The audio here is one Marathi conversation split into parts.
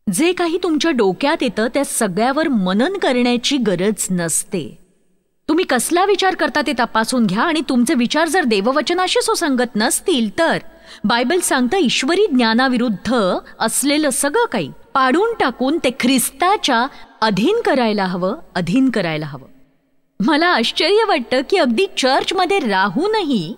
जे काही तुमच्या डोक्यात येतं त्या सगळ्यावर मनन करण्याची गरज नसते. तुम्ही कसला विचार करता ते तपासून घ्या आणि तुमचे विचार जर देववचनाशी सुसंगत नसतील तर बायबल सांगतं ईश्वरी ज्ञानाविरुद्ध असलेलं सगळं काही पाडून टाकून ते ख्रिस्ताच्या अधीन करायला हवं. मला आश्चर्य वाटतं की अगदी चर्चमध्ये राहूनही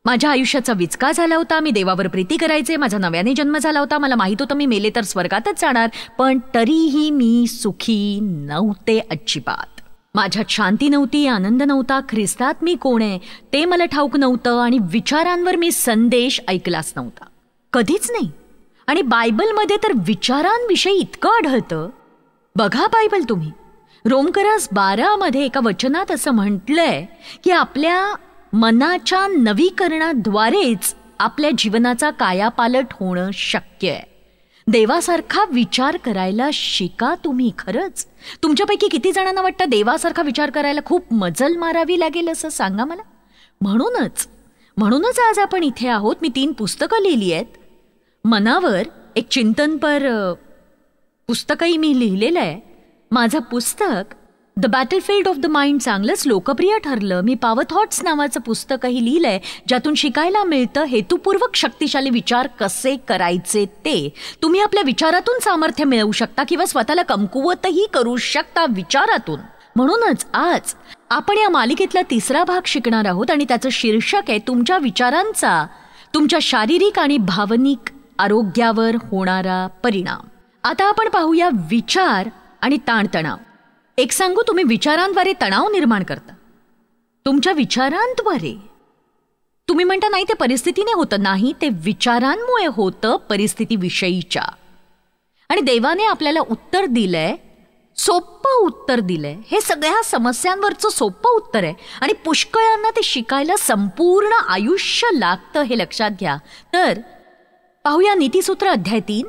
माझ्या आयुष्याचा विचका झाला होता. मी देवावर प्रीती करायचे, माझा नव्याने जन्म झाला होता, मला माहित होतं मी मेले तर स्वर्गातच जाणार, पण तरीही मी सुखी नव्हते अजिबात. माझ्यात शांती नव्हती, आनंद नव्हता. ख्रिस्तात मी कोण आहे ते मला ठाऊक नव्हतं आणि विचारांवर मी संदेश ऐकलाच नव्हता, कधीच नाही. आणि बायबलमध्ये तर विचारांविषयी इतकं आढळतं. बघा बायबल तुम्ही, रोमकरास 12 एका वचनात असं म्हटलंय की आपल्या मनाच्या नवीकरणाद्वारेच आपल्या जीवनाचा कायापालट होणं शक्य आहे. देवासारखा विचार करायला शिका तुम्ही. खरंच तुमच्यापैकी किती जणांना वाटतं देवासारखा विचार करायला खूप मजल मारावी लागेल असं सांगा मला. म्हणूनच आज आपण इथे आहोत. मी 3 पुस्तकं लिहिली आहेत. मनावर एक चिंतनपर पुस्तकही मी लिहिलेलं आहे. माझं पुस्तक the battlefield of the mind चांगलंच लोकप्रिय ठरलं. मी पॉवर थॉट्स नावाचं पुस्तकही लिहिलंय, ज्यातून शिकायला मिळतं हेतुपूर्वक शक्तिशाली विचार कसे करायचे ते. तुम्ही आपल्या विचारातून सामर्थ्य मिळवू शकता किंवा स्वतःला कमकुवतही करू शकता विचारातून. म्हणूनच आज आपण या मालिकेतला 3रा भाग शिकणार आहोत आणि त्याचं शीर्षक आहे तुमच्या विचारांचा तुमच्या शारीरिक आणि भावनिक आरोग्यावर होणारा परिणाम. आता आपण पाहूया विचार आणि ताणतणाव. एक सांगू, तुम्ही विचारांद्वारे तणाव निर्माण करता. तुमच्या विचारांद्वारे. तुम्ही म्हणता नाही ते परिस्थितीने होतं. नाही, ते विचारांमुळे होतं, परिस्थितीविषयीच्या. आणि देवाने आपल्याला उत्तर दिलंय, सोपं उत्तर दिलंय. हे सगळ्या समस्यांवरचं सोपं उत्तर आहे आणि पुष्कळांना ते शिकायला संपूर्ण आयुष्य लागतं, हे लक्षात घ्या. तर पाहूया नीतिसूत्र अध्याय 3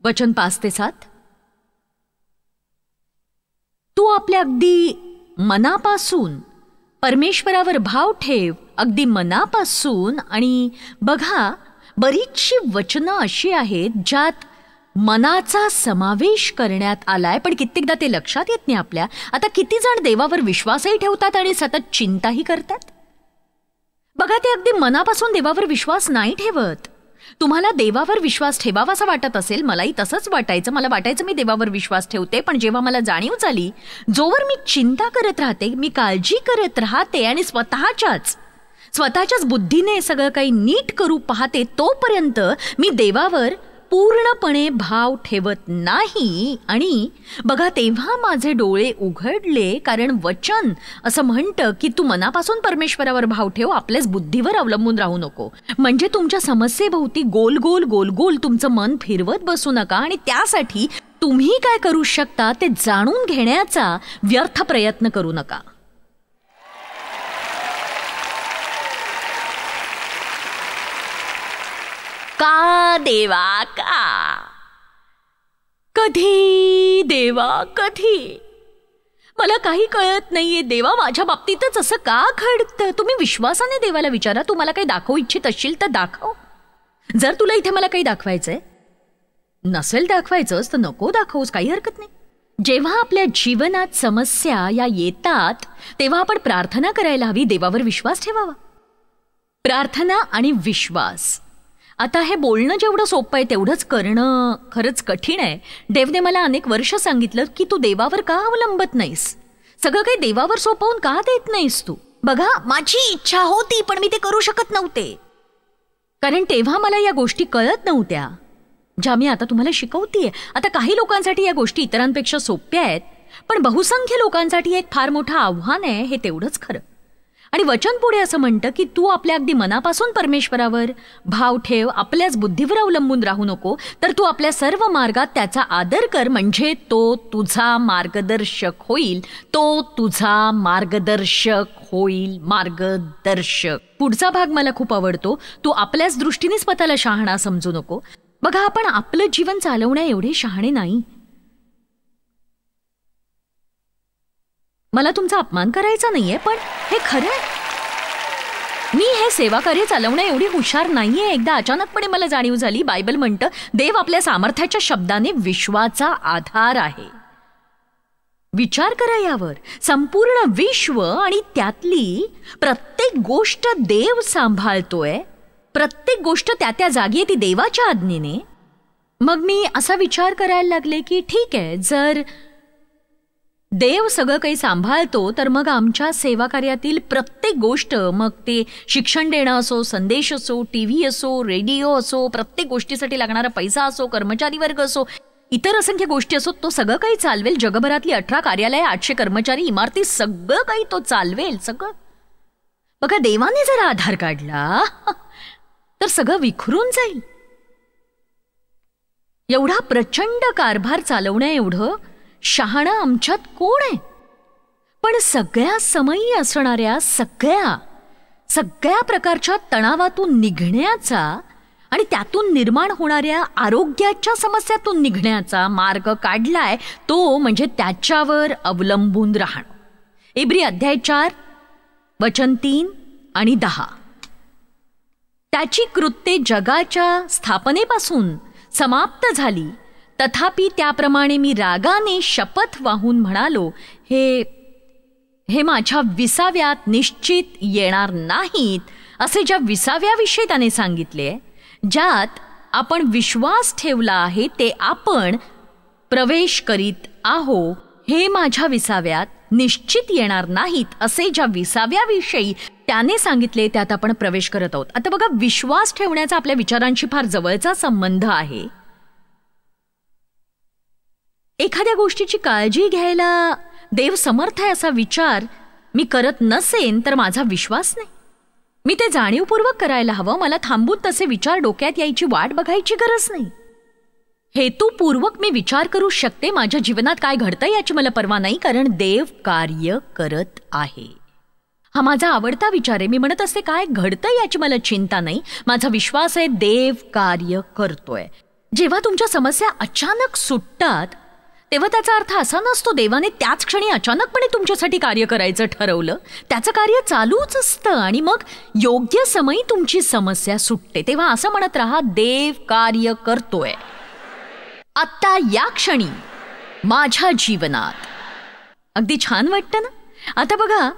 वचन 5 ते 7. तू आपल्या अगदी मनापासून परमेश्वरावर भाव ठेव, अगदी मनापासून. आणि बघा, बरीचशी वचनं अशी आहेत ज्यात मनाचा समावेश करण्यात आलाय, पण कित्येकदा ते लक्षात येत नाही आपल्या. आता किती जण देवावर विश्वासही ठेवतात आणि सतत चिंताही करतात. बघा, ते अगदी मनापासून देवावर विश्वास नाही ठेवत. तुम्हाला देवावर विश्वास ठेवावासा वाटत असेल, मलाही तसंच वाटायचं. मला वाटायचं मी देवावर विश्वास ठेवते, पण जेव्हा मला जाणीव झाली, जोवर मी चिंता करत राहते, मी काळजी करत राहते आणि स्वतःच्याच बुद्धीने सगळं काही नीट करू पाहते, तोपर्यंत मी देवावर पूर्णपणे भाव ठेवत नाही. आणि बघा, तेव्हा माझे डोळे उघडले, कारण वचन असं म्हणतं की तू मनापासून परमेश्वरावर भाव ठेव, आपल्याच बुद्धीवर अवलंबून राहू नको. म्हणजे तुमच्या समस्येभोवती गोल गोल गोल गोल तुमचं मन फिरवत बसू नका. आणि त्यासाठी तुम्ही काय करू शकता ते जाणून घेण्याचा व्यर्थ प्रयत्न करू नका. का देवा, का? कधी देवा, कधी? मला काही कळत नाहीये देवा, माझ्या बाबतीतच असं का घडतं? तुम्ही विश्वासाने देवाला विचारा, तू मला काही दाखवू इच्छित असशील तर दाखव. जर तुला इथे मला काही दाखवायचंय नसेल, दाखवायचंच तर नको दाखवूस, काही हरकत नाही. जेव्हा आपल्या जीवनात समस्या या येतात तेव्हा आपण प्रार्थना करायला हवी, देवावर विश्वास ठेवावा. प्रार्थना आणि विश्वास. आता हे बोलणं जेवढं सोपं आहे तेवढंच करणं खरंच कठीण आहे. देवने मला अनेक वर्ष सांगितलं की तू देवावर का अवलंबत नाहीस, सगळं काही देवावर सोपवून का देत नाहीस तू. बघा, माझी इच्छा होती पण मी ते करू शकत नव्हते, कारण तेव्हा मला या गोष्टी कळत नव्हत्या ज्या मी आता तुम्हाला शिकवतेय. आता काही लोकांसाठी या गोष्टी इतरांपेक्षा सोप्या आहेत, पण बहुसंख्य लोकांसाठी एक फार मोठं आव्हान आहे, हे तेवढंच खरं. आणि वचन पुढे असं म्हणतं की तू आपल्या अगदी मनापासून परमेश्वरावर भाव ठेव, आपल्याच बुद्धीवर अवलंबून राहू नको, तर तू आपल्या सर्व मार्गात त्याचा आदर कर, म्हणजे तो तुझा मार्गदर्शक होईल. तो तुझा मार्गदर्शक होईल. मार्गदर्शक. पुढचा भाग मला खूप आवडतो. तू आपल्याच दृष्टीने स्वतःला शहाणा समजू नको. बघा, आपण आपलं जीवन चालवण्या एवढे शहाणे नाही. मला तुमचा अपमान करायचा नाहीये, पण हे खरं आहे. मी हे सेवाकार्य चालवण्या एवढी हुशार नाहीये. एकदा अचानकपणे मला जाणीव झाली, बायबल म्हणतं देव आपल्या सामर्थ्याच्या शब्दाने विश्वाचा आधार आहे. विचार करा यावर. संपूर्ण विश्व आणि त्यातली प्रत्येक गोष्ट देव सांभाळतोय. प्रत्येक गोष्ट त्या त्या जागी ती देवाच्या आज्ञेने. मग मी असा विचार करायला लागले की ठीक आहे, जर देव सगळं काही सांभाळतो तर मग आमच्या सेवा कार्यातील प्रत्येक गोष्ट, मग ते शिक्षण देणं असो, संदेश असो, TV असो, रेडिओ असो, प्रत्येक गोष्टीसाठी लागणारा पैसा असो, कर्मचारी वर्ग असो, इतर असंख्य गोष्टी असो, तो सगळं काही चालवेल. जगभरातली 18 कार्यालय, 800 कर्मचारी, इमारती, सगळं काही तो चालवेल. सगळं बघा, देवाने जर आधार काढला तर सगळं विखरून जाईल. एवढा प्रचंड कारभार चालवण्या एवढं शहाणं आमच्यात कोण आहे? पण सगळ्या समयी असणाऱ्या सगळ्या प्रकारच्या तणावातून निघण्याचा आणि त्यातून निर्माण होणाऱ्या आरोग्याच्या समस्यातून निघण्याचा मार्ग काढलाय, तो म्हणजे त्याच्यावर अवलंबून राहणं. इब्री अध्याय 4 वचन 3 आणि 10. त्याची कृत्ये जगाच्या स्थापनेपासून समाप्त झाली, तथापि त्याप्रमाणे मी रागाने शपथ वाहून म्हणालो, हे माझ्या 20व्यात निश्चित येणार नाहीत, असे ज्या 20व्याविषयी त्याने सांगितले, ज्यात आपण विश्वास ठेवला आहे ते आपण प्रवेश करीत आहो. हे माझ्या 20व्यात निश्चित येणार नाहीत, असे ज्या 20व्याविषयी त्याने सांगितले त्यात आपण प्रवेश करत आहोत. आता बघा, विश्वास ठेवण्याचा आपल्या विचारांशी फार जवळचा संबंध आहे. एखाद्या गोष्टीची काळजी घ्यायला देव समर्थ आहे असा विचार मी करत नसेन तर माझा विश्वास नाही. मी ते जाणीवपूर्वक करायला हवं. मला थांबून तसे विचार डोक्यात यायची वाट बघायची गरज नाही. हेतुपूर्वक मी विचार करू शकते. माझ्या जीवनात काय घडतंय याची मला पर्वा नाही, कारण देव कार्य करत आहे. हा माझा आवडता विचार आहे. मी म्हणत असते काय घडतंय याची मला चिंता नाही, माझा विश्वास आहे देव कार्य करतोय. जेव्हा तुमच्या समस्या अचानक सुटतात तेव्हा त्याचा अर्थ असा नसतो देवाने त्याच क्षणी अचानकपणे तुमच्यासाठी कार्य करायचं ठरवलं. त्याचं कार्य चालूच असतं आणि मग योग्य समयी तुमची समस्या सुटते. तेव्हा असं म्हणत राहा, देव कार्य करतोय आत्ता या क्षणी माझ्या जीवनात. अगदी छान वाटतं ना? आता बघा,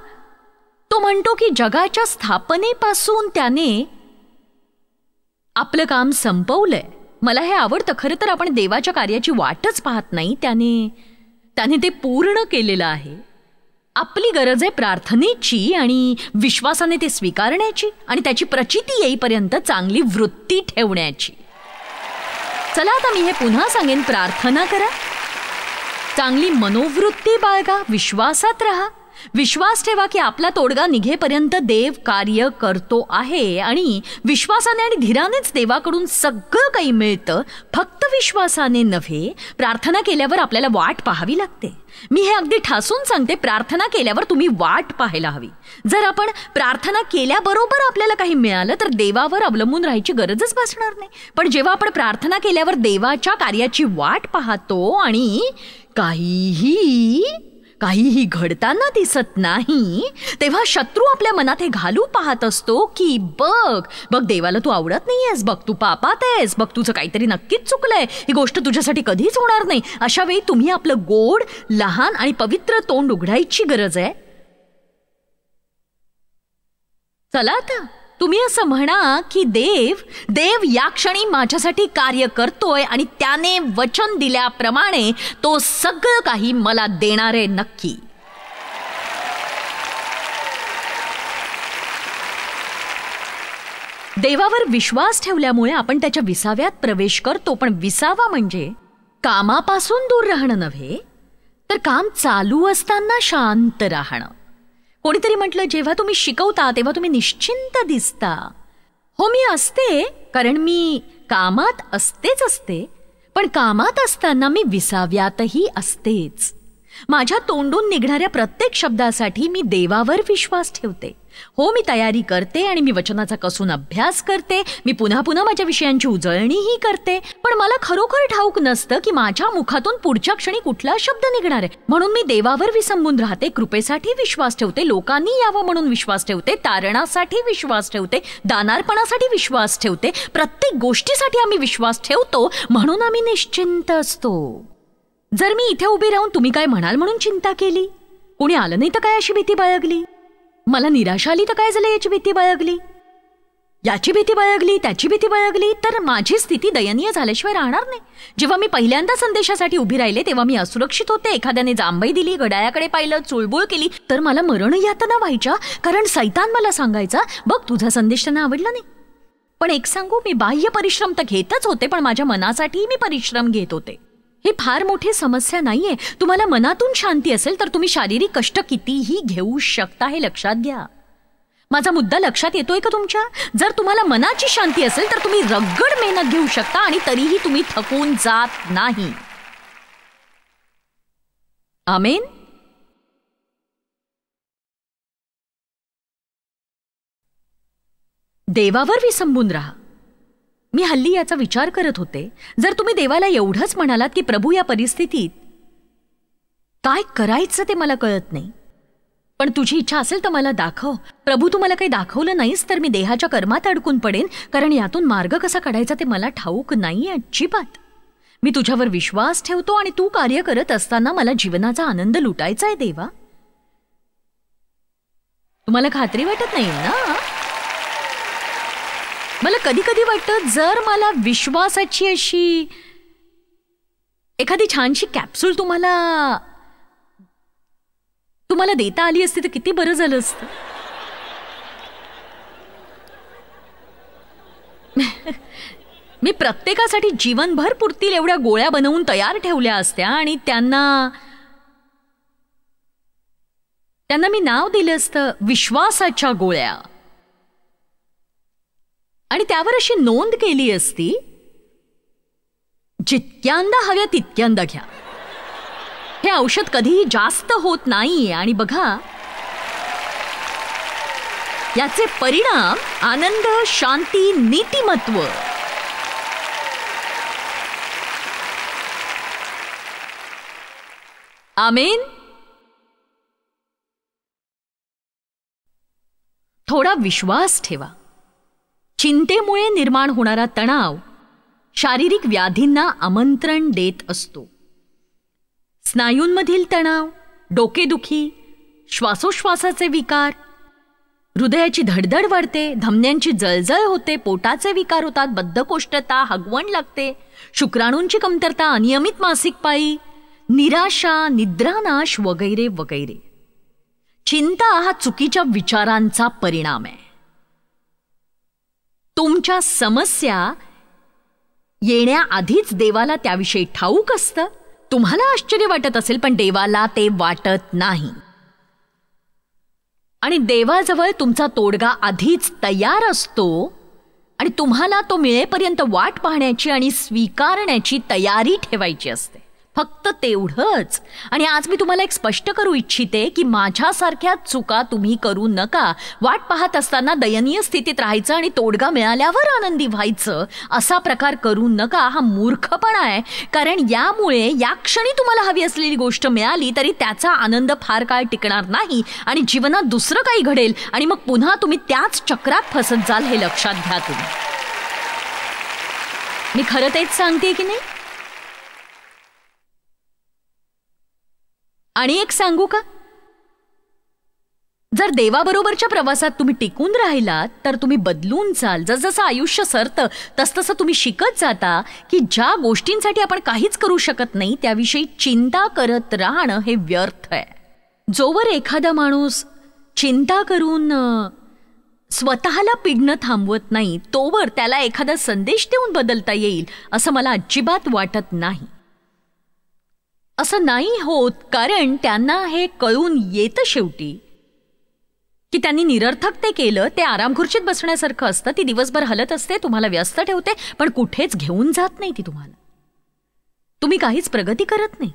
तो म्हणतो की जगाच्या स्थापनेपासून त्याने आपलं काम संपवलंय. मला हे आवडतं. खरं तर आपण देवाच्या कार्याची वाटच पाहत नाही, त्याने ते पूर्ण केलेलं आहे. आपली गरज आहे प्रार्थनेची आणि विश्वासाने ते स्वीकारण्याची आणि त्याची प्रचिती येईपर्यंत चांगली वृत्ती ठेवण्याची. चला आता मी हे पुन्हा सांगेन, प्रार्थना करा, चांगली मनोवृत्ती बाळगा, विश्वासात राहा. विश्वास ठेवा की आपला तोडगा निघेपर्यंत देव कार्य करतो आहे आणि विश्वासाने आणि धीरानेच देवाकडून सगळं काही मिळतं. फक्त विश्वासाने नव्हे, प्रार्थना केल्यावर आपल्याला वाट पाहावी लागते. मी हे अगदी ठासून सांगते, प्रार्थना केल्यावर तुम्ही वाट पाहायला हवी. जर आपण प्रार्थना केल्याबरोबर आपल्याला काही मिळालं तर देवावर अवलंबून राहायची गरजच भासणार नाही. पण जेव्हा आपण प्रार्थना केल्यावर देवाच्या कार्याची वाट पाहतो आणि काहीही घडताना दिसत नाही, तेव्हा शत्रू आपल्या मनात हे घालू पाहत असतो की बघ देवाला तू आवडत नाहीयेस, बघ तू पापात आहेस, बघ तुझं काहीतरी नक्कीच चुकलंय, ही गोष्ट तुझ्यासाठी कधीच होणार नाही. अशा वेळी तुम्ही आपलं गोड, लहान आणि पवित्र तोंड उघडायची गरज आहे. चला आता तुम्ही असं म्हणा की देव या क्षणी माझ्यासाठी कार्य करतोय आणि त्याने वचन दिल्याप्रमाणे तो सगळं काही मला देणार आहे नक्की. देवावर विश्वास ठेवल्यामुळे आपण त्याच्या 20व्यात प्रवेश करतो. पण 20वा म्हणजे कामापासून दूर राहणं नव्हे, तर काम चालू असताना शांत राहणं. कोणीतरी म्हटलं, जेव्हा तुम्ही शिकवता तेव्हा तुम्ही निश्चिंत दिसता. हो, मी असते, कारण मी कामात असते, पण कामात असताना मी 20व्यातही असतेच. माझ्या तोंडून निघणाऱ्या प्रत्येक शब्दासाठी मी देवावर विश्वास ठेवते. हो, मी तयारी करते आणि मी वचनाचा कसून अभ्यास करते. मी पुन्हा पुन्हा माझ्या विषयांची उजळणीही करते. पण मला खरोखर ठाऊक नसतं की माझ्या मुखातून पुढच्या क्षणी कुठला शब्द निघणार आहे. म्हणून मी देवावर विसंबून राहते. कृपेसाठी विश्वास ठेवते, लोकांनी यावं म्हणून विश्वास ठेवते, तारणासाठी विश्वास ठेवते, दानार्पणासाठी विश्वास ठेवते. प्रत्येक गोष्टीसाठी आम्ही विश्वास ठेवतो, म्हणून आम्ही निश्चिंत असतो. जर मी इथे उभी राहून तुम्ही काय म्हणाल म्हणून चिंता केली, कोणी आलं नाही तर काय अशी भीती बाळगली, मला निराशा आली तर काय झालं याची भीती बाळगली, याची भीती बाळगली, त्याची भीती बाळगली, तर माझी स्थिती दयनीय झाल्याशिवाय राहणार नाही. जेव्हा मी पहिल्यांदा संदेशासाठी उभी राहिले तेव्हा मी असुरक्षित होते. एखाद्याने जांभई दिली, घड्याळाकडे पाहिलं, चुळबुळ केली तर मला मरण यातना व्हायच्या. कारण सैतान मला सांगायचा, बघ तुझा संदेश त्यांना आवडला नाही. पण एक सांगू, मी बाह्य परिश्रम तर घेतच होते, पण माझ्या मनासाठीही मी परिश्रम घेत होते. ही फार मोठी समस्या नाहीये. तुम्हाला मनातून शांती असेल तर तुम्ही शारीरिक कष्ट कितीही घेऊ शकता, हे लक्षात घ्या. माझा मुद्दा लक्षात येतोय का तुमच्या? जर तुम्हाला मनाची शांती असेल तर तुम्ही रगड मेहनत घेऊ शकता आणि तरीही तुम्ही थकून जात नाही. आमेन. देवावर विसंबून राहा. मी हल्ली याचा विचार करत होते, जर तुम्ही देवाला एवढंच म्हणालात की प्रभू या परिस्थितीत काय करायचं ते मला कळत नाही, पण तुझी इच्छा असेल तर मला दाखव. प्रभू तू मला काही दाखवलं नाहीस तर मी देहाच्या कर्मात अडकून पडेन, कारण यातून मार्ग कसा काढायचा ते मला ठाऊक नाही अजिबात. मी तुझ्यावर विश्वास ठेवतो आणि तू कार्य करत असताना मला जीवनाचा आनंद लुटायचा आहे देवा. तुम्हाला खात्री वाटत नाही ना? मला कधी कधी वाटतं, जर मला विश्वासाची अशी एखादी छानशी कॅप्सूल तुम्हाला देता आली असती तर किती बरं झालं असतं. मी प्रत्येकासाठी जीवनभर पुरतील एवढ्या गोळ्या बनवून तयार ठेवल्या असत्या आणि त्यांना मी नाव दिलं असतं विश्वासाच्या गोळ्या, आणि त्यावर अशी नोंद केली असती, जितक्यांदा हव्या तितक्यांदा घ्या. हे औषध कधीही जास्त होत नाहीये आणि बघा याचे परिणाम आनंद, शांती, नीतिमत्व. आमेन. थोडा विश्वास ठेवा. चिंतेमुळे निर्माण होणारा तणाव शारीरिक व्याधींना आमंत्रण देत असतो. स्नायूंमधील तणाव, डोकेदुखी, श्वासोश्वासाचे विकार, हृदयाची धडधड वाढते, धमन्यांची जळजळ होते, पोटाचे विकार होतात, बद्धकोष्ठता, हगवण लागते, शुक्राणूंची कमतरता, अनियमित मासिक पाळी, निराशा, निद्रानाश वगैरे वगैरे. चिंता हा चुकीच्या विचारांचा परिणाम आहे. तुमच्या समस्या येण्याआधीच देवाला त्याविषयी ठाऊक असतं. तुम्हाला आश्चर्य वाटत असेल पण देवाला ते वाटत नाही. आणि देवाजवळ तुमचा तोडगा आधीच तयार असतो आणि तुम्हाला तो मिळेपर्यंत वाट पाहण्याची आणि स्वीकारण्याची तयारी ठेवायची असते. फक्त तेवढंच. आणि आज मी तुम्हाला एक स्पष्ट करू इच्छिते की माझ्यासारख्या चुका तुम्ही करू नका. वाट पाहत असताना दयनीय स्थितीत राहायचं आणि तोडगा मिळाल्यावर आनंदी व्हायचं असा प्रकार करू नका. हा मूर्खपणा आहे. कारण यामुळे या क्षणी तुम्हाला हवी असलेली गोष्ट मिळाली तरी त्याचा आनंद फार काळ टिकणार नाही आणि जीवनात दुसरं काही घडेल आणि मग पुन्हा तुम्ही त्याच चक्रात फसत जाल. हे लक्षात घ्या तुम्ही. मी खरं तेच सांगते की नाही? आणि एक सांगू का, जर देवाबरोबरच्या प्रवासात तुम्ही टिकून राहिलात तर तुम्ही बदलून जाल. जसजसं आयुष्य सरतं तसतसं तुम्ही शिकत जाता की ज्या गोष्टींसाठी आपण काहीच करू शकत नाही त्याविषयी चिंता करत राहणं हे व्यर्थ आहे. जोवर एखादा माणूस चिंता करून स्वतःला पिडणं थांबवत नाही तोवर त्याला एखादा संदेश देऊन बदलता येईल असं मला अजिबात वाटत नाही. असं नाही होत कारण त्यांना हे कळून येतं शेवटी की त्यांनी निरर्थक ते केलं. ते आरामखुर्चीत बसण्यासारखं असतं. ती दिवसभर हलत असते, तुम्हाला व्यस्त ठेवते, पण कुठेच घेऊन जात नाही ती तुम्हाला. तुम्ही काहीच प्रगती करत नाही.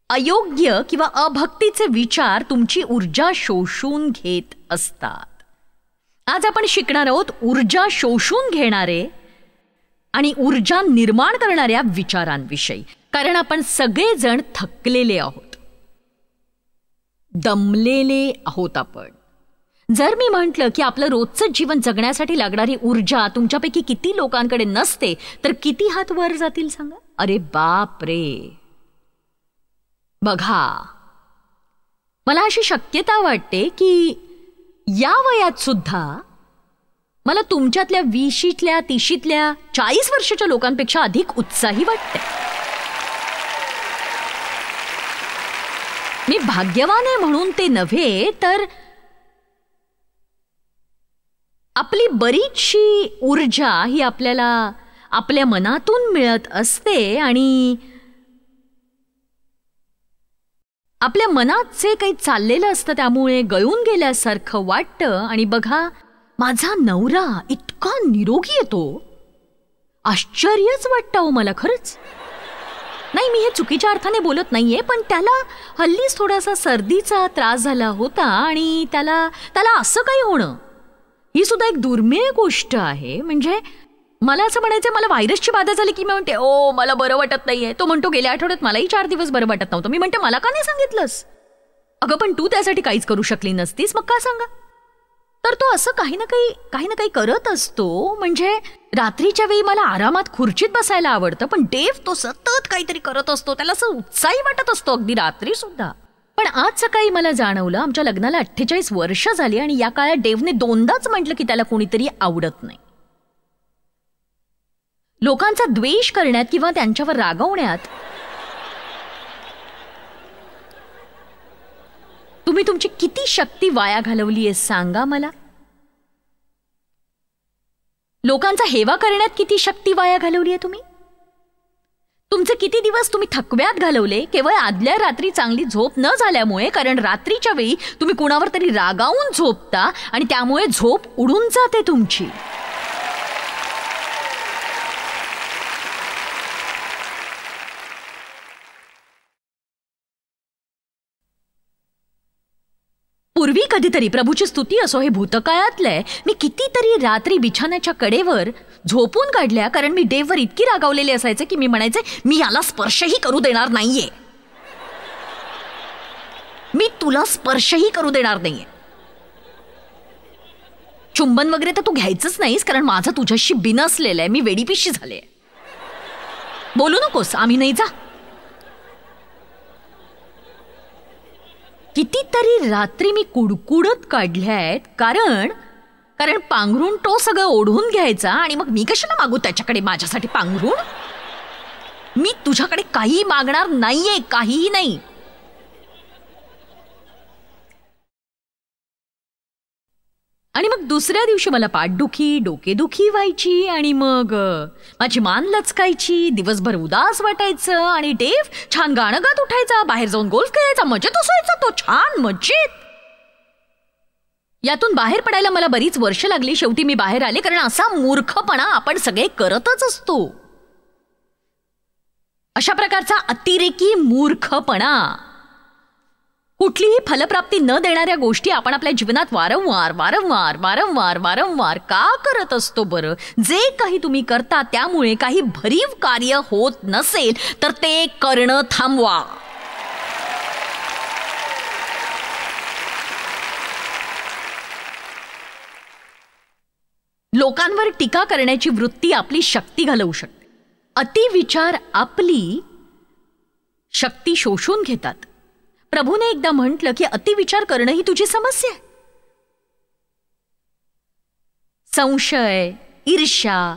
अयोग्य किंवा अभक्तीचे विचार तुमची ऊर्जा शोषून घेत असतात. आज आपण शिकणार आहोत ऊर्जा शोषून घेणारे आणि ऊर्जा निर्माण करणाऱ्या विचारांविषयी. कारण आपण सगळेजण थकलेले आहोत, दमलेले आहोत. आपण जर मी म्हटलं की आपलं रोजचं जीवन जगण्यासाठी लागणारी ऊर्जा तुमच्यापैकी किती लोकांकडे नसते तर किती हात वर जातील सांगा. अरे बाप रे. बघा, मला अशी शक्यता वाटते की या वयात सुद्धा मला तुमच्यातल्या 20ल्या 30ल्या 40 वर्षाच्या लोकांपेक्षा अधिक उत्साही वाटते. मी भाग्यवान आहे म्हणून ते नव्हे, तर आपली बरीचशी ऊर्जा ही आपल्याला आपल्या मनातून मिळत असते आणि आपल्या मनात जे काही चाललेलं असतं त्यामुळे गळून गेल्यासारखं वाटतं. आणि बघा, माझा नवरा इतका निरोगी येतो, आश्चर्यच वाटतं मला खरंच. नाही, मी हे चुकीच्या अर्थाने बोलत नाहीये, पण त्याला हल्लीच थोडासा सर्दीचा त्रास झाला होता आणि त्याला असं काही होणं ही सुद्धा एक दुर्मिळ गोष्ट आहे. म्हणजे मला असं म्हणायचं, मला व्हायरसची बाधा झाली की मी म्हणते ओ मला बरं वाटत नाहीये. तो म्हणतो गेल्या आठवड्यात मलाही 4 दिवस बरं वाटत नव्हतं. मी म्हणते मला का नाही सांगितलंस? अगं पण तू त्यासाठी काहीच करू शकली नसतीस, मग का सांगा. तर तो असं काही ना काही करत असतो. म्हणजे रात्रीच्या वेळी मला आरामात खुर्चीत बसायला आवडतं, पण देव तो सतत काहीतरी करत असतो, त्याला असं उत्साही वाटत असतो अगदी रात्री सुद्धा. पण आज सकाळी मला जाणवलं, आमच्या लग्नाला 48 वर्ष झाली आणि या काळात देवने 2दाच म्हटलं की त्याला कोणीतरी आवडत नाही. लोकांचा द्वेष करण्यात किंवा त्यांच्यावर रागवण्यात तुम्ही तुमची किती शक्ती वाया घालवली आहे सांगा मला. लोकांचा हेवा करण्यात किती शक्ती वाया घालवली आहे तुम्ही. तुमचे किती दिवस तुम्ही थकव्यात घालवले केवळ आदल्या रात्री चांगली झोप न झाल्यामुळे. कारण रात्रीच्या वेळी तुम्ही कुणावर तरी रागावून झोपता आणि त्यामुळे झोप उडून जाते तुमची. पूर्वी कधीतरी, प्रभूची स्तुती असो, हे भूतकाळातलंय, मी कितीतरी रात्री बिछाण्याच्या कडेवर झोपून काढल्या. कारण मी देववर इतकी रागावलेली असायचे की मी म्हणायचे मी याला स्पर्शही करू देणार नाहीये, मी तुला स्पर्शही करू देणार नाहीये. चुंबन वगैरे तर तू घ्यायचंच नाहीस कारण माझं तुझ्याशी बिनसलेलं आहे, मी वेडीपिशी झाले. बोलू नकोस, आम्ही नाही, जा. कितीतरी रात्री मी कुडकुडत काढल्या आहेत कारण पांघरून तो सगळं ओढून घ्यायचा आणि मग मी कशाला मागू त्याच्याकडे माझ्यासाठी पांघरून. मी तुझ्याकडे काही मागणार नाहीये, काहीही नाही. आणि मग दुसऱ्या दिवशी मला पाठदुखी, डोकेदुखी व्हायची आणि मग माझी मान लचकायची, दिवसभर उदास वाटायचं आणि देव छान गाणं गात उठायचा, बाहेर जाऊन गोल्फ खेळायचा, मजेत असायचा तो, छान मजेत. यातून बाहेर पडायला मला बरीच वर्ष लागली. शेवटी मी बाहेर आले, कारण असा मूर्खपणा आपण सगळे करतच असतो. अशा प्रकारचा अतिरेकी मूर्खपणा, कुठलीही फलप्राप्ती न देणाऱ्या गोष्टी आपण आपल्या जीवनात वारंवार वारंवार वारंवार वारंवार का करत असतो बरं. जे काही तुम्ही करता त्यामुळे काही भरीव कार्य होत नसेल तर ते करणं थांबवा. लोकांवर टीका करण्याची वृत्ती आपली शक्ती घालवू शकते. अतिविचार आपली शक्ती शोषून घेतात. प्रभूने एकदा म्हटलं की अतिविचार करणं ही तुझी समस्या आहे. संशय, ईर्ष्या,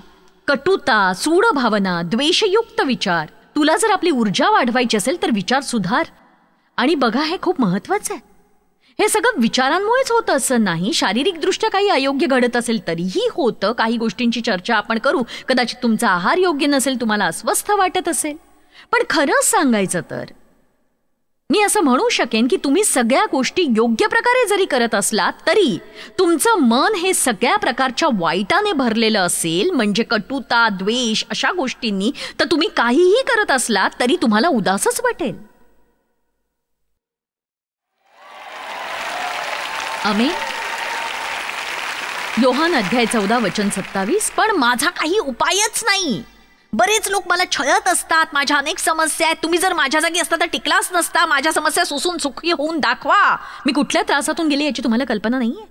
कटुता, सूड भावना, द्वेषयुक्त विचार. तुला जर आपली ऊर्जा वाढवायची असेल तर विचार सुधार. आणि बघा, हे खूप महत्वाचं आहे. हे सगळं विचारांमुळेच होतं असं नाही. शारीरिकदृष्ट्या काही अयोग्य घडत असेल तरीही होतं. काही गोष्टींची चर्चा आपण करू. कदाचित तुमचा आहार योग्य नसेल, तुम्हाला अस्वस्थ वाटत असेल. पण खरंच सांगायचं तर मी असं म्हणू शकेन की तुम्ही सगळ्या गोष्टी योग्य प्रकारे जरी करत असलात तरी तुमचं मन हे सगळ्या प्रकारच्या वाईटाने भरलेलं असेल, म्हणजे कटुता, द्वेष अशा गोष्टींनी, तर तुम्ही काहीही करत असलात तरी तुम्हाला उदासच वाटेल. आमेन. योहान अध्याय 14 वचन 27. पण माझा काही उपायच नाही. बरेच लोक मला छळत असतात, माझ्या अनेक समस्या आहेत. तुम्ही जर माझ्या जागी असता तर टिकलाच नसता. माझ्या समस्या सोसून सुखी होऊन दाखवा. मी कुठल्या त्रासातून गेले याची तुम्हाला कल्पना नाहीये.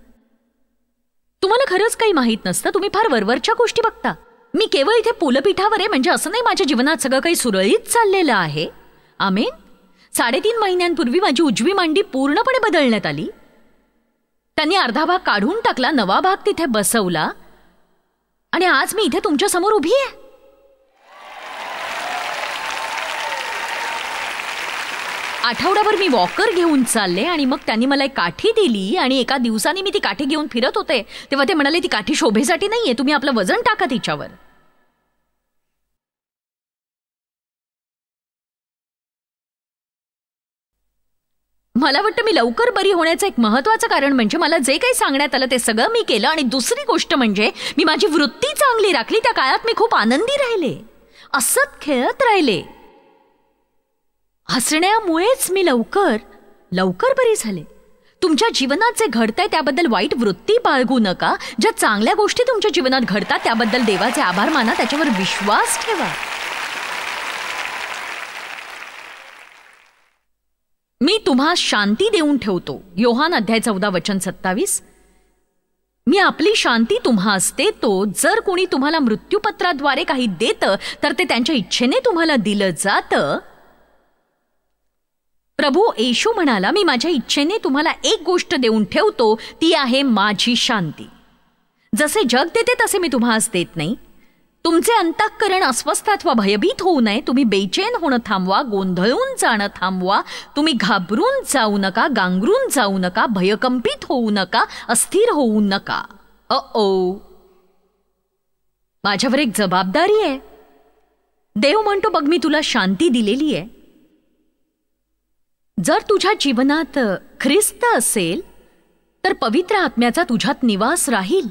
तुम्हाला खरंच काही माहित नसतं. तुम्ही फार वरवरच्या गोष्टी बघता. मी केवळ इथे पुलपीठावर आहे म्हणजे असं नाही माझ्या जीवनात सगळं काही सुरळीत चाललेलं आहे. आमेन. 3.5 महिन्यांपूर्वी माझी उजवी मांडी पूर्णपणे बदलण्यात आली. त्यांनी अर्धा भाग काढून टाकला, नवा भाग तिथे बसवला आणि आज मी इथे तुमच्या समोर उभी आहे. आठवड्याभर मी वॉकर घेऊन चालले आणि मग त्यांनी मला एक काठी दिली आणि एका दिवसाने मी ती काठी घेऊन फिरत होते तेव्हा ते म्हणाले, ती काठी शोभेसाठी नाहीये, तुम्ही आपलं वजन टाका तिच्यावर. मला वाटतं मी लवकर बरी होण्याचं एक महत्वाचं कारण म्हणजे मला जे काही सांगण्यात आलं ते सगळं मी केलं. आणि दुसरी गोष्ट म्हणजे मी माझी वृत्ती चांगली राखली. त्या काळात मी खूप आनंदी राहिले, असत खेळत राहिले. हसण्यामुळेच मी लवकर बरी झाले. तुमच्या जीवनात जे घडतंय त्याबद्दल वाईट वृत्ती बाळगू नका. ज्या चांगल्या गोष्टी तुमच्या जीवनात घडतात त्याबद्दल देवाचे आभार माना, त्याच्यावर विश्वास ठेवा. मी तुम्हा शांती देऊन ठेवतो. योहान अध्याय 14 वचन 27. मी आपली शांती तुम्हास देतो. जर कोणी तुम्हाला मृत्यूपत्राद्वारे काही देतं तर ते त्यांच्या इच्छेने तुम्हाला दिलं जातं. प्रभू येशू म्हणाला, मी माझ्या इच्छेने तुम्हाला एक गोष्ट देऊन ठेवतो, ती आहे माझी शांती. जसे जग देते तसे मी तुम्हास देत नाही. तुमचे अंतःकरण अस्वस्थ अथवा भयभीत होऊ नये. तुम्ही बेचैन होणं थांबवा, गोंधळून जाणं थांबवा. तुम्ही घाबरून जाऊ नका, गांगरून जाऊ नका, भयकंपित होऊ नका, अस्थिर होऊ नका. माझ्यावर एक जबाबदारी आहे. देव म्हणतो, बघ मी तुला शांती दिलेली आहे. जर तुझ्या जीवनात ख्रिस्त असेल तर पवित्र आत्म्याचा तुझ्यात निवास राहील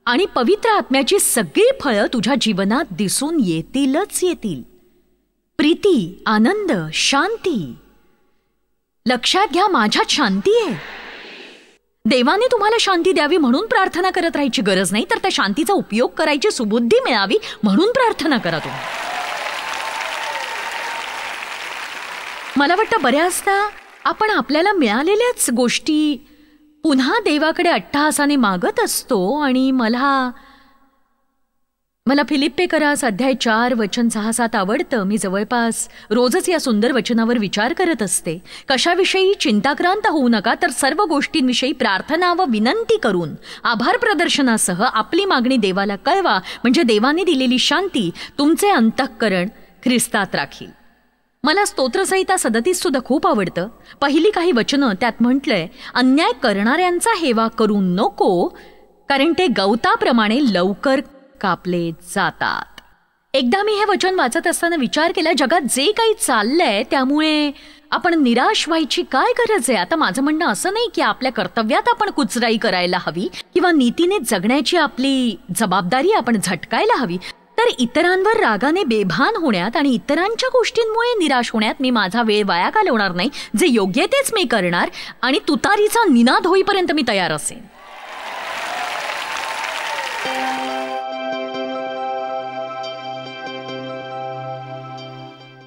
आणि पवित्र आत्म्याची सगळी फळं तुझ्या जीवनात दिसून येतीलच येतील. प्रीती, आनंद, शांती. लक्षात घ्या, माझ्यात शांती आहे. देवाने तुम्हाला शांती द्यावी म्हणून प्रार्थना करत राहायची गरज नाही, तर त्या शांतीचा उपयोग करायची सुबुद्धी मिळावी म्हणून प्रार्थना करा तुम्ही. मला वाटतं बऱ्याचदा आपण आपल्याला मिळालेल्याच गोष्टी पुन्हा देवाकडे अट्टहासाने मागत असतो. आणि मला फिलिप्पेकरास अध्याय 4 वचन 6-7 आवडतं. मी जवळपास रोजच या सुंदर वचनावर विचार करत असते. कशाविषयी चिंताक्रांत होऊ नका, तर सर्व गोष्टींविषयी प्रार्थना व विनंती करून आभार प्रदर्शनासह आपली मागणी देवाला कळवा, म्हणजे देवाने दिलेली शांती तुमचे अंतःकरण ख्रिस्तात राखील. मला स्तोत्रसंहिता 37 सुद्धा खूप आवडतं. पहिली काही वचनं त्यात म्हटलंय, अन्याय करणाऱ्यांचा हेवा करू नको, कारण ते गवताप्रमाणे लवकर कापले जातात. एकदा मी हे वचन वाचत असताना विचार केला, जगात जे काही चाललंय त्यामुळे आपण निराश व्हायची काय गरज आहे. आता माझं म्हणणं असं नाही की आपल्या कर्तव्यात आपण कुचराई करायला हवी किंवा नीतीने जगण्याची आपली जबाबदारी आपण झटकायला हवी, तर इतरांवर रागाने बेभान होण्यात आणि इतरांच्या गोष्टींमुळे निराश होण्यात मी माझा वेळ वाया घालवणार नाही. जे योग्य तेच मी करणार आणि तुतारीचा निनाद होईपर्यंत मी तयार असेन.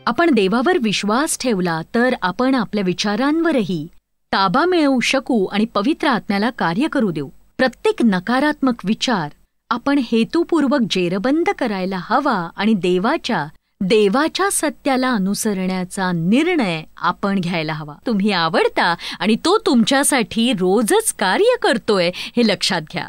आपण देवावर विश्वास ठेवला तर आपण आपल्या विचारांवरही ताबा मिळवू शकू आणि पवित्र आत्म्याला कार्य करू देऊ. प्रत्येक नकारात्मक विचार आपण हेतुपूर्वक जेरबंद करायला हवा आणि देवाच्या सत्याला अनुसरण्याचा निर्णय आपण घ्यायला हवा. तुम्ही आवडता आणि तो तुमच्यासाठी रोजच कार्य करतोय हे लक्षात घ्या.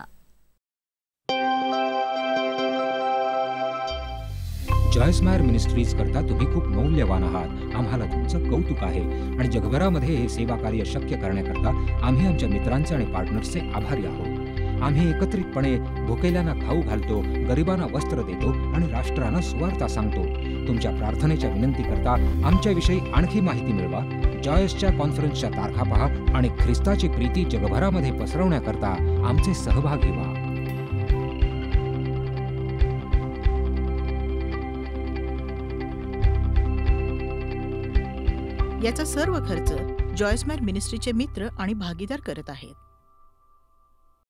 जॉयस्मायर मिनिस्ट्रीज करता तुम्ही खूप मौल्यवान आहात. आम्हाला तुमचं कौतुक आहे आणि जगभरामध्ये हे सेवा कार्य शक्य करण्याकरता आम्ही आमच्या मित्रांचे आणि पार्टनर्सचे आभारी आहोत. आम्ही एकत्रितपणे भुकेल्यांना खाऊ घालतो, गरिबांना वस्त्र देतो आणि राष्ट्रांना सुवार्ता सांगतो. तुमच्या प्रार्थनेच्या विनंती करता आमच्याविषयी आणखी माहिती मिळवा. जॉयसच्या कॉन्फरन्सच्या तारखा पहा आणि ख्रिस्ताची प्रीती जगभरामध्ये पसरवण्याकरता आमचे सहभागी व्हा. याचा सर्व खर्च जॉयस्मायर मिनिस्ट्रीचे मित्र आणि भागीदार करत आहेत.